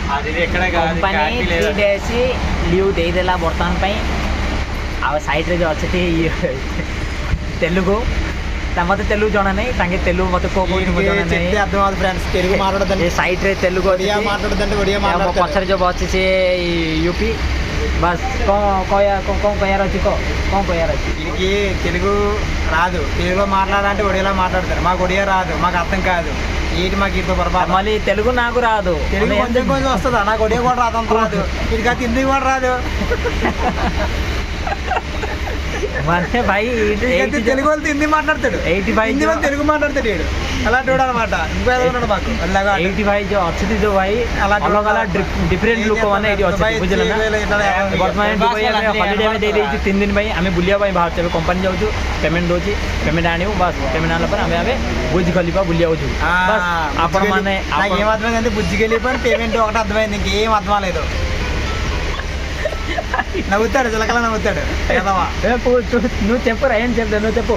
company 3 days leave ଦେଇଦେଲା ବର୍ତ୍ତମାନ ପାଇଁ ଆଉ ସାଇଡରେ ଯୋଉ ଅଛନ୍ତି ତେଲୁଗୁ ମତେ ତେଲୁଗୁ ଜଣା ନାହିଁ ତାଙ୍କେ ତେଲୁଗୁ ମତେ କୋଉ ଜଣା ନାହିଁ అర్థమవుతుంది ఫ్రెండ్స్ తెలుగు మాట్లాడదండి ఏ సాଇଡରେ ତେଲୁगु ఒడియా మాట్లాడదండి ఒడియా మాట్లాడతారు ପଛରେ ଯୋଉ ଅଛି ସେ యూపీ బస్ କଣ କହିବାର ଅଛି କଣ କହିବାର ଅଛି వీరికి తెలుగు రాదు తెలుగులో మాట్లాడాలంటే ఒడియాలో మాట్లాడతారు మాకు ఒడియా రాదు మాకు అర్థం కాదు ఏంటి మాకు ఇంత పొరపాటు మళ్ళీ తెలుగు నాకు రాదు తెలుగు కొంచెం కొంచెం వస్తుందా నాకు ఒడియా కూడా రాదు అంత రాదు ఇది కాదు హిందీ కూడా రాదు అంటే భాయ్ తెలుగు వాళ్ళతో హిందీ మాట్లాడతాడు 85 హిందీ వాళ్ళు తెలుగు మాట్లాడతాడు వీడు అలా చూడాలన్నమాట ఇంకో ఏదో ఉన్నాడు మాకు 85 जो अच्छी जो भाई अलग अलग डिफरेंट लुक माने एटी अच्छी बुझल ना वर्तमान दुबई में हॉलिडे में दे देई 3 दिन भाई हमें बुलिया भाई बाहर से कंपनी जाऊ पेमेंट दोची पेमेंट आनियो बस पेमेंट आला पर हमें बुर्ज खलीफा बुलिया होजु बस आपण माने నాకు ఏం అర్థమైందంటే బుజ్జి ఖలీఫా పేమెంట్ ఒకటి అర్థమైంది ఇంకేం అర్థం లేదు నవ్వుతాడు చిలకలా నవ్వుతాడు నువ్వు చెప్పురా ఏం చెప్తావు నువ్వు చెప్పు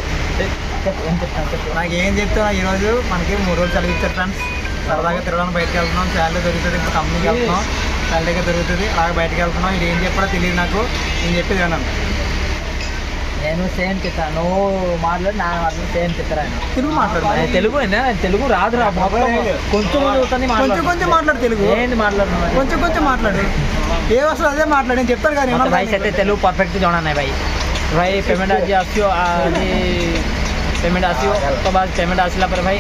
నాకు ఏం చెప్తావు ఈరోజు మనకి 3 రోజులు సెలవు ఇచ్చారు ఫ్రెండ్స్ సరదాగా తిరగడానికి బయటకు వెళ్తున్నాం శాలరీ దొరుకుతుంది ఇప్పుడు కంపెనీకి వెళ్తున్నాం శాలరీగా దొరుకుతుంది అలాగే బయటకు వెళ్తున్నాం ఇది ఏం చెప్పాలో తెలియదు నాకు నేను చెప్పేది విన్నాను నేను సేమ్ చెప్తాను నువ్వు మాట్లాడు నా మాత్రం సేమ్ చెప్తారా తెలుగు మాట్లాడు తెలుగు రాదురా కొంచెం కొంచెం కొంచెం మాట్లాడు తెలుగు ఏంటి మాట్లాడుతున్నావు కొంచెం కొంచెం మాట్లాడు ఏ వస్తుంది అదే మాట్లాడు నేను చెప్తాను కానీ भाई से तेलुगु परफेक्ट जଣା नहीं भाई पेमेंट आज आसियो पेमेंट आसियो तो बाद पेमेंट आसला पर भाई